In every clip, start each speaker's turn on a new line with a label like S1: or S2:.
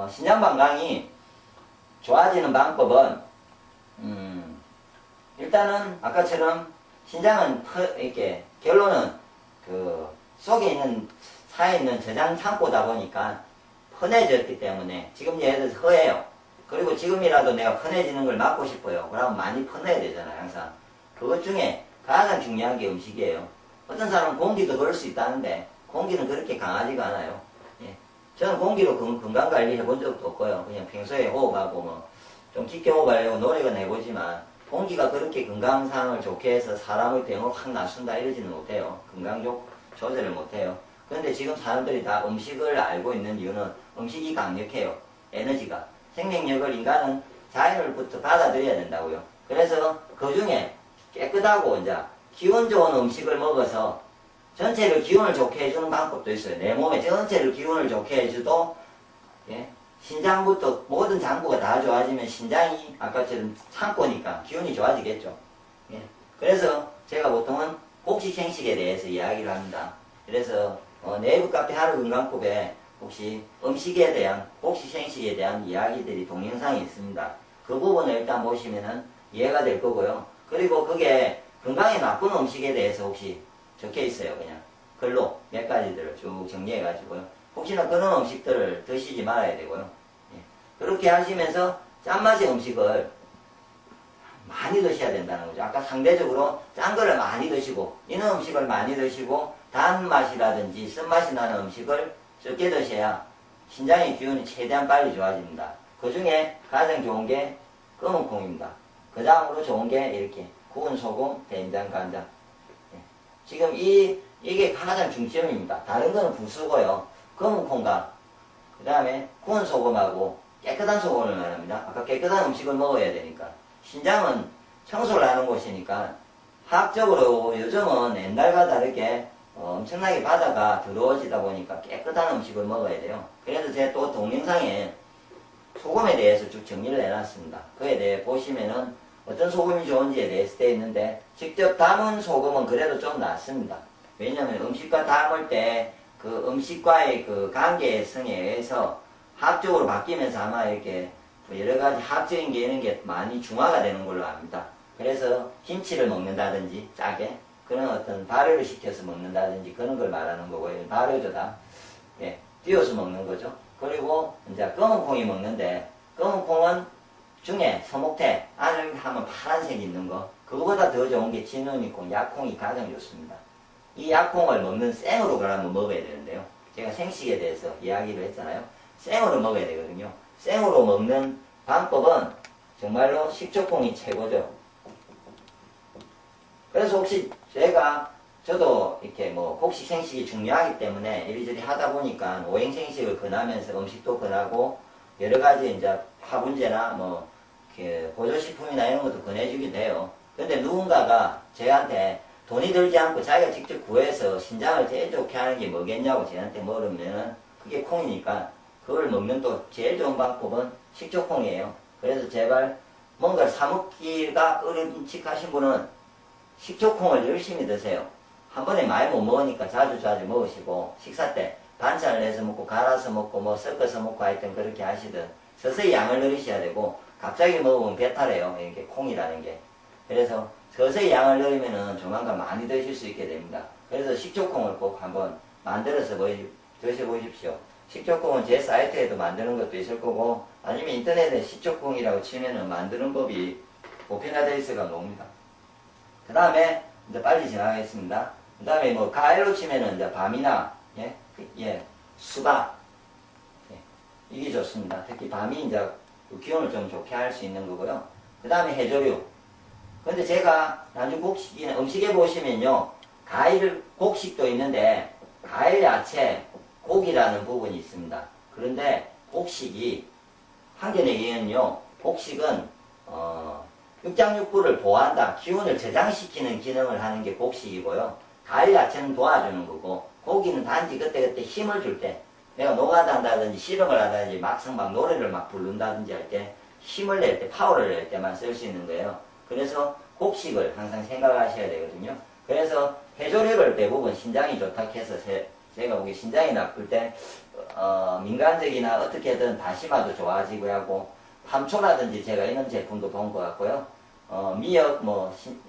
S1: 신장 건강이 좋아지는 방법은 일단은 아까처럼 신장은 이렇게 결론은 그 속에 있는 차에 있는 저장 창고다 보니까 편해졌기 때문에 지금 예를 들어서 허해요. 그리고 지금이라도 내가 편해지는 걸 막고 싶어요. 그러면 많이 편해야 되잖아요. 항상. 그것 중에 가장 중요한 게 음식이에요. 어떤 사람은 공기도 그럴 수 있다는데 공기는 그렇게 강하지가 않아요. 예. 저는 공기로 건강관리 해본 적도 없고요. 그냥 평소에 호흡하고 뭐 좀 깊게 호흡하려고 노력은 해보지만 공기가 그렇게 건강상을 좋게 해서 사람의 병을 확 낮춘다 이러지는 못해요. 건강 조절을 못해요. 그런데 지금 사람들이 다 음식을 알고 있는 이유는 음식이 강력해요. 에너지가. 생명력을 인간은 자연으로부터 받아들여야 된다고요. 그래서 그 중에 깨끗하고 이제 기운 좋은 음식을 먹어서 전체를 기운을 좋게 해주는 방법도 있어요. 내 몸에 전체를 기운을 좋게 해주도 예? 신장부터 모든 장부가 다 좋아지면 신장이 아까처럼 창고니까 기운이 좋아지겠죠. 예. 그래서 제가 보통은 곡식생식에 대해서 이야기를 합니다. 그래서 네이버 카페 하루건강법에 혹시 음식에 대한 곡식생식에 대한 이야기들이 동영상이 있습니다. 그 부분을 일단 보시면은 이해가 될 거고요. 그리고 그게 건강에 나쁜 음식에 대해서 혹시 적혀 있어요. 그냥 글로 몇 가지들을 쭉 정리해 가지고요. 혹시나 그런 음식들을 드시지 말아야 되고요. 예. 그렇게 하시면서 짠맛의 음식을 많이 드셔야 된다는 거죠. 아까 상대적으로 짠 거를 많이 드시고 이런 음식을 많이 드시고 단맛이라든지 쓴맛이 나는 음식을 적게 드셔야 신장의 기운이 최대한 빨리 좋아집니다. 그 중에 가장 좋은 게 검은 콩입니다. 그 다음으로 좋은 게 이렇게 구운 소금, 된장, 간장. 예. 지금 이게 가장 중점입니다. 다른 거는 부수고요. 검은 콩과 그 다음에 구운 소금하고 깨끗한 소금을 말합니다. 아까 깨끗한 음식을 먹어야 되니까. 신장은 청소를 하는 곳이니까 화학적으로 요즘은 옛날과 다르게 엄청나게 바다가 더러워지다 보니까 깨끗한 음식을 먹어야 돼요. 그래서 제가 또 동영상에 소금에 대해서 쭉 정리를 해놨습니다. 그에 대해 보시면은 어떤 소금이 좋은지에 대해서 되어 있는데 직접 담은 소금은 그래도 좀 낫습니다. 왜냐하면 음식과 담을 때 그 음식과의 그 관계성에 의해서 화학적으로 바뀌면서 아마 이렇게 여러 가지 화학적인 게 이런 게 많이 중화가 되는 걸로 압니다. 그래서 김치를 먹는다든지 짜게 그런 어떤 발효를 시켜서 먹는다든지 그런 걸 말하는 거고요. 발효죠 다. 예, 띄워서 먹는 거죠. 그리고 이제 검은 콩이 먹는데 검은 콩은 중에 서목태 안을 하면 파란색 있는 거 그거보다 더 좋은 게 진눈이콩, 약콩이 가장 좋습니다. 이 약콩을 먹는 생으로 그러면 먹어야 되는데요. 제가 생식에 대해서 이야기를 했잖아요. 생으로 먹어야 되거든요. 생으로 먹는 방법은 정말로 식초콩이 최고죠. 그래서 혹시 저도 이렇게 뭐 곡식 생식이 중요하기 때문에 이리저리 하다 보니까 오행생식을 권하면서 음식도 권하고 여러 가지 이제 화분제나 뭐 보조식품이나 이런 것도 권해주기도 해요. 근데 누군가가 저한테 돈이 들지 않고 자기가 직접 구해서 신장을 제일 좋게 하는 게 뭐겠냐고 저한테 물으면은 그게 콩이니까 그걸 먹는 또 제일 좋은 방법은 식초콩이에요. 그래서 제발 뭔가를 사먹기가 꺼림칙하신 분은 식초콩을 열심히 드세요. 한 번에 많이 못 먹으니까 자주 먹으시고 식사 때 반찬을 내서 먹고 갈아서 먹고 뭐 섞어서 먹고 하여튼 그렇게 하시든 서서히 양을 늘리셔야 되고 갑자기 먹으면 배탈해요. 이렇게 콩이라는 게. 그래서 서서히 양을 늘리면은 조만간 많이 드실 수 있게 됩니다. 그래서 식초콩을 꼭 한번 만들어서 드셔보십시오. 식초콩은 제 사이트에도 만드는 것도 있을 거고 아니면 인터넷에 식초콩이라고 치면은 만드는 법이 보편화되어 있어가 나옵니다. 그 다음에 이제 빨리 지나가겠습니다. 그 다음에 뭐 과일로 치면은 이제 밤이나 수박 이게 좋습니다. 특히 밤이 이제 기운을 좀 좋게 할 수 있는 거고요. 그 다음에 해조류. 근데 제가 나중 음식에 보시면요. 곡식도 있는데, 과일, 야채, 고기라는 부분이 있습니다. 그런데 곡식이, 한견에 의하면요. 곡식은, 육장육부를 보호한다. 기운을 저장시키는 기능을 하는 게 곡식이고요. 과일, 야채는 도와주는 거고, 고기는 단지 그때그때 힘을 줄 때, 내가 노가다 한다든지 씨름을 하든지 막상 막 노래를 막 부른다든지 할 때 힘을 낼 때 파워를 낼 때만 쓸 수 있는 거예요. 그래서 곡식을 항상 생각하셔야 되거든요. 그래서 해조류를 대부분 신장이 좋다고 해서 제가 보기에 신장이 나쁠 때 민간적이나 어떻게든 다시마도 좋아지고 하고 함초라든지 제가 이런 제품도 본 것 같고요. 미역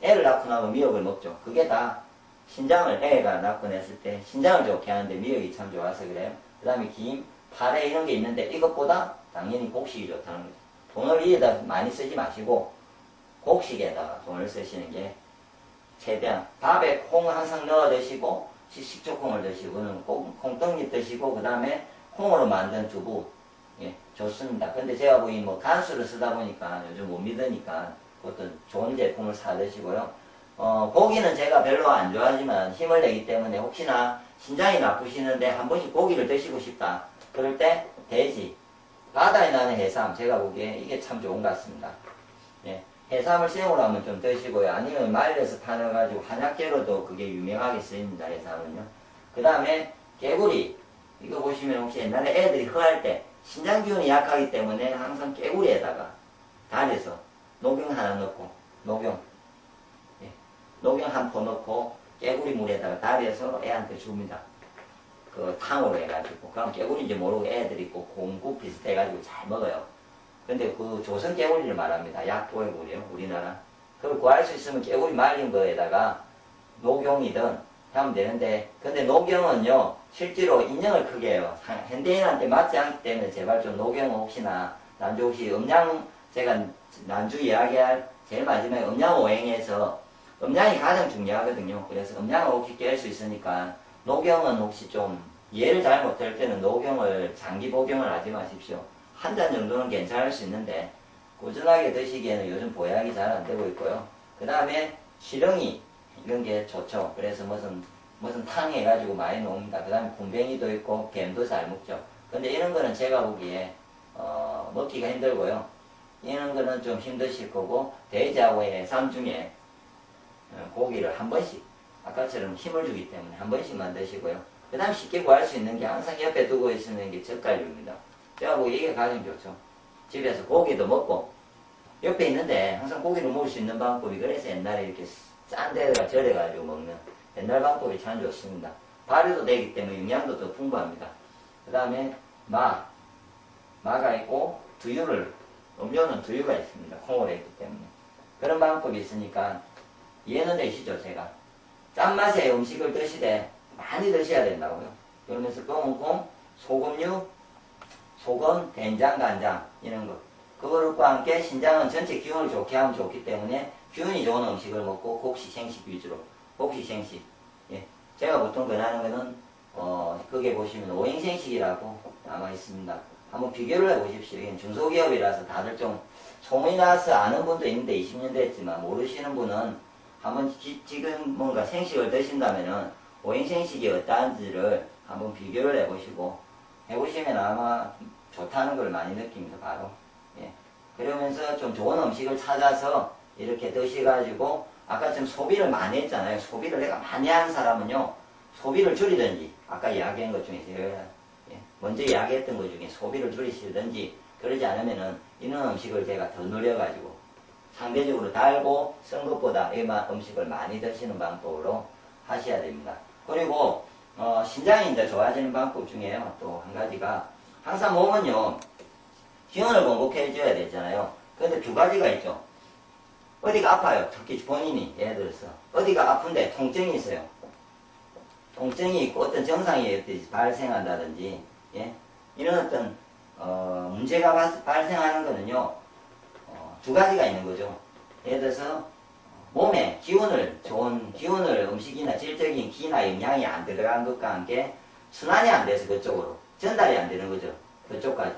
S1: 애를 낳고 나면 미역을 먹죠. 그게 다 신장을 애가 낳고 냈을 때 신장을 좋게 하는데 미역이 참 좋아서 그래요. 그 다음에 김, 파래 이런 게 있는데 이것보다 당연히 곡식이 좋다는 거죠. 돈을 이에다 많이 쓰지 마시고 곡식에다가 돈을 쓰시는 게 최대한 밥에 콩 항상 넣어 드시고 식초콩을 드시고 콩떡잎 드시고 그 다음에 콩으로 만든 두부 좋습니다. 근데 제가 보기 간수를 쓰다 보니까 요즘 못 믿으니까 어떤 좋은 제품을 사 드시고요. 고기는 제가 별로 안 좋아하지만 힘을 내기 때문에 혹시나 신장이 나쁘시는데 한 번씩 고기를 드시고 싶다. 그럴 때 돼지, 바다에 나는 해삼 제가 보기에 이게 참 좋은 것 같습니다. 해삼을 생으로 한번 좀 드시고요. 아니면 말려서 팔아가지고 한약재로도 그게 유명하게 쓰입니다. 해삼은요. 그 다음에 개구리 이거 보시면 혹시 옛날에 애들이 허할 때 신장기운이 약하기 때문에 항상 개구리에다가 달에서 녹용 하나 넣고 녹용 한 포 넣고 깨구리 물에다가 달여서 애한테 줍니다. 그 탕으로 해가지고 그럼 깨구리인지 모르고 애들이 꼭 공국 비슷해가지고 잘 먹어요. 근데 그 조선 깨구리를 말합니다. 약개구리요 우리나라. 그걸 구할 수 있으면 깨구리 말린 거에다가 녹용이든 하면 되는데 근데 녹용은요 실제로 인형을 크게 해요. 현대인한테 맞지 않기 때문에 제발 좀 녹용은 혹시나 난주 혹시 제가 난주 이야기할 제일 마지막에 음양오행에서 음양이 가장 중요하거든요. 그래서 음양을 혹시 깰 수 있으니까 녹용은 혹시 좀 이해를 잘 못할 때는 녹용을 장기 복용을 하지 마십시오. 한 잔 정도는 괜찮을 수 있는데 꾸준하게 드시기에는 요즘 보약이 잘 안 되고 있고요. 그 다음에 시렁이 이런 게 좋죠. 그래서 무슨 탕 해가지고 많이 놓습니다. 그 다음에 군뱅이도 있고 뱀도 잘 먹죠. 근데 이런 거는 제가 보기에 먹기가 힘들고요. 이런 거는 좀 힘드실 거고 돼지하고 해삼 중에 고기를 한 번씩 아까처럼 힘을 주기 때문에 한 번씩만 드시고요. 그 다음 쉽게 구할 수 있는 게 항상 옆에 두고 있는 게 젓갈류입니다. 제가 보기 이게 가장 좋죠. 집에서 고기도 먹고 옆에 있는데 항상 고기를 먹을 수 있는 방법이 그래서 옛날에 이렇게 짠 데다가 절여가지고 먹는 옛날 방법이 참 좋습니다. 발효도 되기 때문에 영양도 더 풍부합니다. 그 다음에 마가 있고 음료는 두유가 있습니다. 콩으로 했기 때문에 그런 방법이 있으니까 이해는 되시죠? 제가 짠맛의 음식을 드시되 많이 드셔야 된다고요. 그러면서 검은콩, 소금류, 소금, 된장, 간장 이런 거 그것과 함께 신장은 전체 기운을 좋게 하면 좋기 때문에 기운이 좋은 음식을 먹고 곡식, 생식 위주로 곡식, 생식 제가 보통 권하는 거는 거기에 보시면 오행생식이라고 남아 있습니다. 한번 비교를 해보십시오. 이건 중소기업이라서 다들 좀 소문이 나서 아는 분도 있는데 20년 됐지만 모르시는 분은 한번 지금 뭔가 생식을 드신다면은 오행생식이 어떠한지를 한번 비교를 해보시면 아마 좋다는 걸 많이 느낍니다. 바로 그러면서 좀 좋은 음식을 찾아서 이렇게 드셔가지고 아까 좀 소비를 많이 했잖아요. 소비를 내가 많이 하는 사람은요 소비를 줄이든지 아까 이야기한 것 중에 제가 먼저 이야기했던 것 중에 소비를 줄이시든지 그러지 않으면은 이런 음식을 제가 더 누려가지고 상대적으로 달고 쓴 것보다 이 음식을 많이 드시는 방법으로 하셔야 됩니다. 그리고 신장이 이제 좋아지는 방법 중에요. 또 한 가지가 항상 몸은요 기운을 공급해 줘야 되잖아요. 그런데 두 가지가 있죠. 어디가 아파요. 특히 본인이 예를 들어서 어디가 아픈데 통증이 있어요. 통증이 있고 어떤 증상이 발생한다든지 이런 어떤 문제가 발생하는 거는요 두 가지가 있는 거죠. 예를 들어서 몸에 좋은 기운을 음식이나 질적인 기나 영양이 안 들어간 것과 함께 순환이 안 돼서 그쪽으로 전달이 안 되는 거죠. 그쪽까지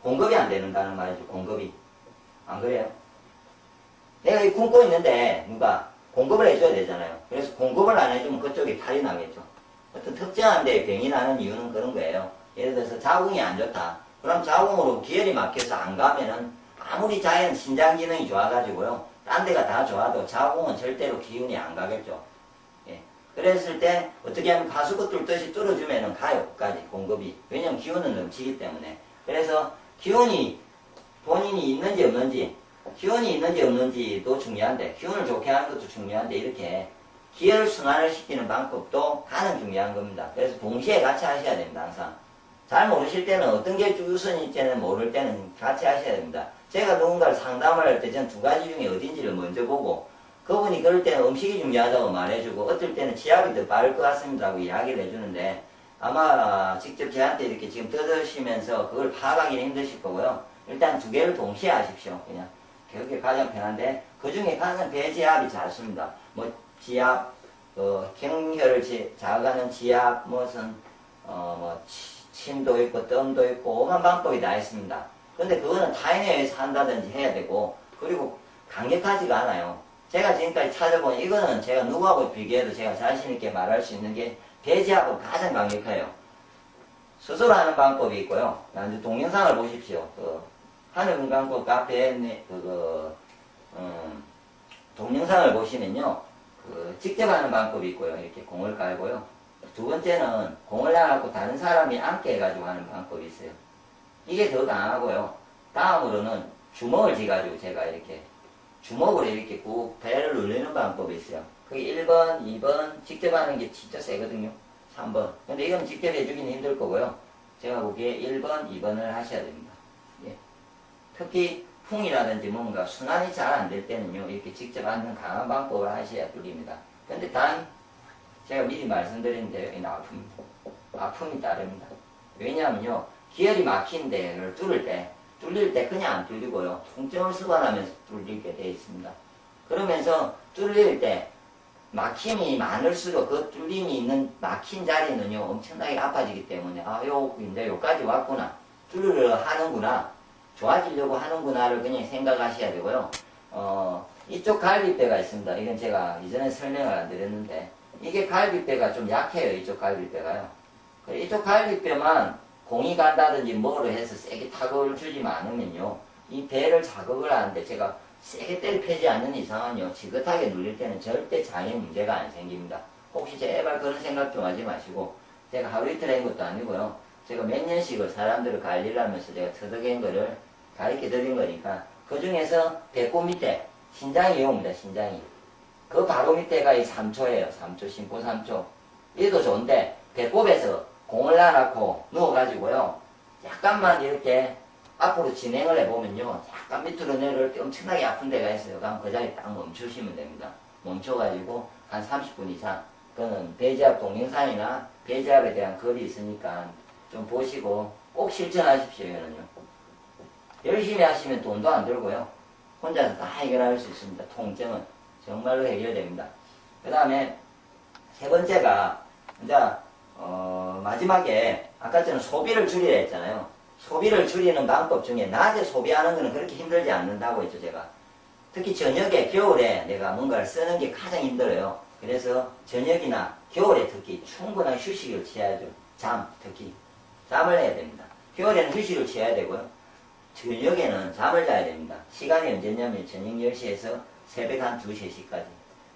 S1: 공급이 안 되는다는 말이죠. 공급이 안 그래요? 내가 이 굶고 있는데 누가 공급을 해줘야 되잖아요. 그래서 공급을 안 해주면 그쪽이 탈이 나겠죠. 어떤 특정한 데에 병이 나는 이유는 그런 거예요. 예를 들어서 자궁이 안 좋다. 그럼 자궁으로 기혈이 막혀서 안 가면은 아무리 자연 신장 기능이 좋아가지고요. 딴 데가 다 좋아도 자궁은 절대로 기운이 안 가겠죠. 그랬을 때 어떻게 하면 가수구 뚫듯이 뚫어주면은 가요. 끝까지 공급이. 왜냐면 기운은 넘치기 때문에. 그래서 기운이 본인이 있는지 없는지 기운이 있는지 없는지도 중요한데 기운을 좋게 하는 것도 중요한데 이렇게 기혈 순환을 시키는 방법도 가장 중요한 겁니다. 그래서 동시에 같이 하셔야 됩니다. 항상. 잘 모르실 때는 어떤 게 우선일지는 모를 때는 같이 하셔야 됩니다. 제가 누군가를 상담을 할 때 전 두 가지 중에 어딘지를 먼저 보고 그분이 그럴 때는 음식이 중요하다고 말해주고 어떨 때는 치약이 더 빠를 것 같습니다 하고 이야기를 해주는데 아마 직접 저한테 이렇게 지금 들으시면서 그걸 파악하기는 힘드실 거고요. 일단 두 개를 동시에 하십시오. 그냥 그게 가장 편한데 그 중에 가장 배지압이 잘 씁니다. 뭐 지압, 경혈을 자극하는 지압, 무슨 뭐 침도 있고 뜸도 있고 오만 방법이 다 있습니다. 근데 그거는 타인에 의해서 한다든지 해야 되고 그리고 강력하지가 않아요. 제가 지금까지 찾아본 이거는 제가 누구하고 비교해도 제가 자신있게 말할 수 있는 게 배지하고 가장 강력해요. 스스로 하는 방법이 있고요. 동영상을 보십시오. 하늘건강국 카페에 동영상을 보시면요. 직접 하는 방법이 있고요. 이렇게 공을 깔고요. 두 번째는 공을 놔갖고 다른 사람이 앉게 해가지고 하는 방법이 있어요. 이게 더 강하고요. 다음으로는 주먹을 쥐가지고 제가 이렇게 주먹으로 이렇게 꾹 배를 눌리는 방법이 있어요. 그게 1번, 2번 직접 하는 게 진짜 세거든요. 3번. 근데 이건 직접 해주기는 힘들 거고요. 제가 보기에 1번, 2번을 하셔야 됩니다. 예. 특히 풍이라든지 뭔가 순환이 잘 안 될 때는요. 이렇게 직접 하는 강한 방법을 하셔야 뚫립니다. 근데 단 제가 미리 말씀드렸는데요. 이는 아픕니다. 아픔이 따릅니다. 왜냐하면요. 기혈이 막힌 데를 뚫릴 때 그냥 안 뚫리고요. 통증을 수반하면서 뚫리게 되어 있습니다. 그러면서 뚫릴 때 막힘이 많을수록 그 뚫림이 있는 막힌 자리는요. 엄청나게 아파지기 때문에 이제 요까지 왔구나. 뚫으려 하는구나. 좋아지려고 하는구나를 그냥 생각하셔야 되고요. 이쪽 갈비뼈가 있습니다. 이건 제가 이전에 설명을 안 드렸는데 이게 갈비뼈가 좀 약해요. 이쪽 갈비뼈가요. 이쪽 갈비뼈만 공이 간다든지 뭐로 해서 세게 타격을 주지 않으면요. 이 배를 자극을 하는데 제가 세게 때려 않는 이상은요. 지긋하게 눌릴 때는 절대 장애 문제가 안 생깁니다. 혹시 제발 그런 생각 좀 하지 마시고 제가 하루 이틀 한 것도 아니고요. 제가 몇 년씩을 사람들을 관리를 하면서 제가 터득한 거를 가르쳐 드린 거니까 그 중에서 배꼽 밑에 신장이 옵니다. 신장이. 그 바로 밑에가 이 3초예요. 3초, 심포 3초. 이도 좋은데 배꼽에서 공을 놔놓고 누워가지고요. 약간만 이렇게 앞으로 진행을 해보면요. 약간 밑으로 내려올 때 엄청나게 아픈 데가 있어요. 그럼 그 자리에 딱 멈추시면 됩니다. 멈춰가지고 한 30분 이상. 그거는 배지압 동영상이나 배지압에 대한 글이 있으니까 좀 보시고 꼭 실천하십시오. 이거는요. 열심히 하시면 돈도 안 들고요. 혼자서 다 해결할 수 있습니다. 통증은 정말로 해결됩니다. 그 다음에 세 번째가 이제 마지막에 아까 전에 소비를 줄이라 했잖아요. 소비를 줄이는 방법 중에 낮에 소비하는 거는 그렇게 힘들지 않는다고 했죠. 제가 특히 저녁에 겨울에 내가 뭔가를 쓰는 게 가장 힘들어요. 그래서 저녁이나 겨울에 특히 충분한 휴식을 취해야죠. 특히 잠을 해야 됩니다. 겨울에는 휴식을 취해야 되고요. 저녁에는 잠을 자야 됩니다. 시간이 언제냐면 저녁 10시에서 새벽 한 2, 3시까지.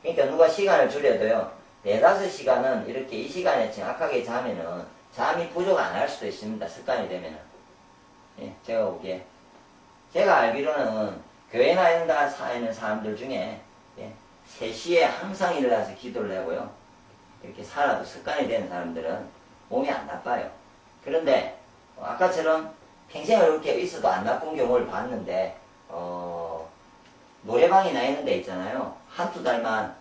S1: 그러니까 누가 시간을 줄여도요. 4, 5시간은 이렇게 이 시간에 정확하게 자면은 잠이 부족 안 할 수도 있습니다. 습관이 되면은. 예, 제가 보기에. 제가 알기로는 교회나 이런 데 사는 사람들 중에 3시에 항상 일어나서 기도를 하고요. 이렇게 살아도 습관이 되는 사람들은 몸이 안 나빠요. 그런데 아까처럼 평생을 이렇게 있어도 안 나쁜 경우를 봤는데 노래방이나 이런 데 있잖아요. 한두 달만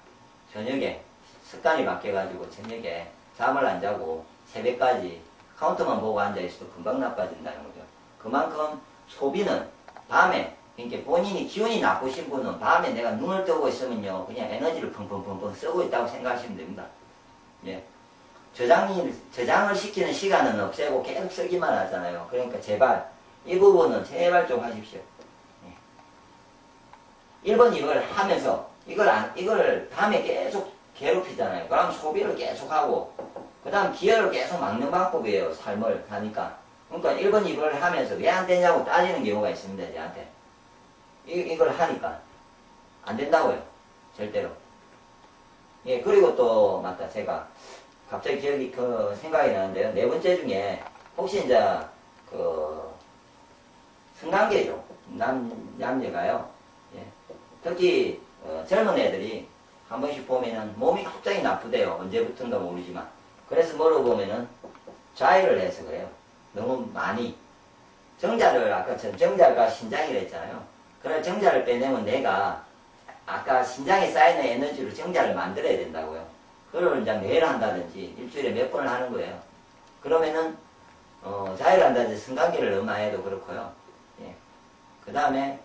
S1: 저녁에 습관이 바뀌어가지고 저녁에 잠을 안 자고 새벽까지 카운터만 보고 앉아있어도 금방 나빠진다는 거죠. 그만큼 소비는 밤에 그러니까 본인이 기운이 나쁘신 분은 밤에 내가 눈을 뜨고 있으면요 그냥 에너지를 펑펑펑펑 쓰고 있다고 생각하시면 됩니다. 예. 저장을 시키는 시간은 없애고 계속 쓰기만 하잖아요. 그러니까 제발 이 부분은 제발 좀 하십시오. 예. 1번 이걸 하면서 이걸 밤에 계속 괴롭히잖아요. 그럼 소비를 계속하고 그 다음 기혈을 계속 막는 방법이에요. 삶을 하니까. 그러니까 1번, 2번을 하면서 왜 안 되냐고 따지는 경우가 있습니다. 저한테. 이걸 하니까 안 된다고요. 절대로. 예, 그리고 또 맞다. 제가 갑자기 생각이 나는데요. 네 번째 중에 혹시 이제 성관계죠. 남녀가요. 예. 특히 젊은 애들이 한 번씩 보면은 몸이 갑자기 나쁘대요. 언제부턴가 모르지만. 그래서 물어보면은 좌회를 해서 그래요. 너무 많이. 정자를 아까 정자가 신장이라 했잖아요. 그래 정자를 빼내면 내가 아까 신장에 쌓이는 에너지로 정자를 만들어야 된다고요. 그걸 이제 매일 한다든지 일주일에 몇 번을 하는 거예요. 그러면은 자해를 한다든지 승강기를 너무 많이 해도 그렇고요. 예. 그 다음에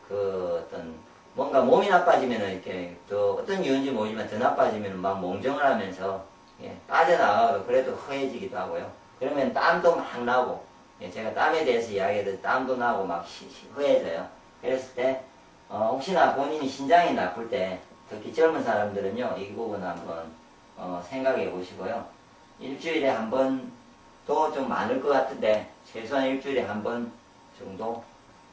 S1: 그 어떤 뭔가 몸이 나빠지면은 이렇게 또 어떤 이유인지 모르지만 더 나빠지면은 막 몽정을 하면서 예, 빠져나가도 그래도 허해지기도 하고요. 그러면 땀도 막 나고 예, 제가 땀에 대해서 이야기해도 땀도 나고 막 허해져요. 그랬을 때 혹시나 본인이 신장이 나쁠 때 특히 젊은 사람들은요 이 부분 한번 생각해 보시고요. 일주일에 한 번도 좀 많을 것 같은데 최소한 일주일에 한 번 정도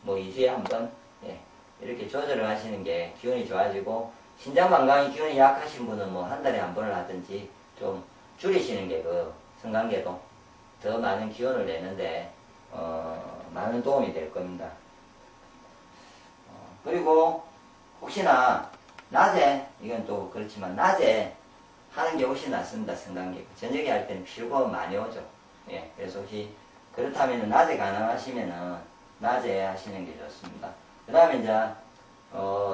S1: 뭐 2주에 한 번 예, 이렇게 조절을 하시는 게 기운이 좋아지고 신장 방광이 기운이 약하신 분은 뭐 한 달에 한 번을 하든지 좀 줄이시는 게 그 성관계도 더 많은 기운을 내는데 많은 도움이 될 겁니다. 그리고 혹시나 낮에 이건 또 그렇지만 낮에 하는 게 훨씬 낫습니다. 성관계 저녁에 할 때는 피로가 많이 오죠. 예, 그래서 혹시 그렇다면 낮에 가능하시면은 낮에 하시는 게 좋습니다. 그 다음에 이제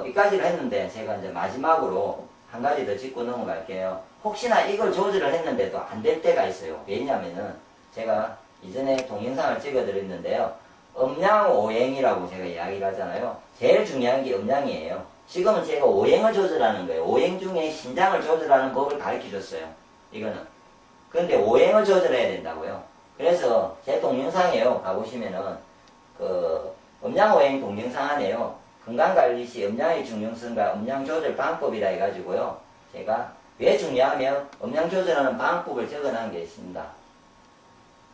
S1: 이까지를 했는데 제가 이제 마지막으로 한 가지 더 짚고 넘어갈게요. 혹시나 이걸 조절을 했는데도 안 될 때가 있어요. 왜냐면은 제가 이전에 동영상을 찍어 드렸는데요. 음양오행이라고 제가 이야기를 하잖아요. 제일 중요한 게 음양이에요. 지금은 제가 오행을 조절하는 거예요. 오행 중에 신장을 조절하는 법을 가르쳐 줬어요. 이거는. 그런데 오행을 조절해야 된다고요. 그래서 제 동영상에요. 가보시면은 그 음양오행 동영상 안에요. 건강관리 시 음양의 중요성과 음양 조절 방법이라 해가지고요. 제가 왜 중요하면 음양 조절하는 방법을 적어놓은 게 있습니다.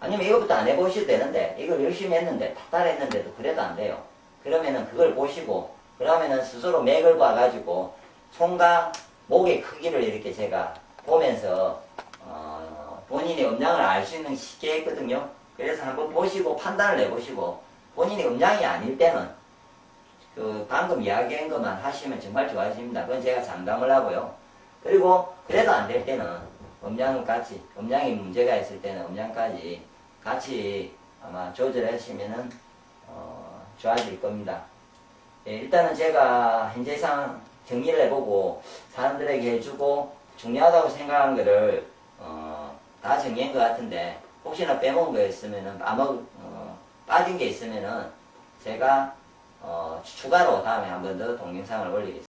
S1: 아니면 이것부터 안 해보셔도 되는데 이걸 열심히 했는데 탈탈했는데도 그래도 안 돼요. 그러면은 그걸 보시고 그러면은 스스로 맥을 봐가지고 손과 목의 크기를 이렇게 제가 보면서 본인의 음양을 알 수 있는 쉽게 했거든요. 그래서 한번 보시고 판단을 해보시고 본인이 음양이 아닐 때는 그 방금 이야기한 것만 하시면 정말 좋아집니다. 그건 제가 장담을 하고요. 그리고 그래도 안 될 때는 음양은 같이 음양이 문제가 있을 때는 음양까지 같이 아마 조절하시면은 좋아질 겁니다. 예, 일단은 제가 현재상 정리를 해보고 사람들에게 해주고 중요하다고 생각한 거를 다 정리한 것 같은데 혹시나 빼먹은 거 있으면은 빠진 게 있으면은 제가 추가로 다음에 한 번 더 동영상을 올리겠습니다.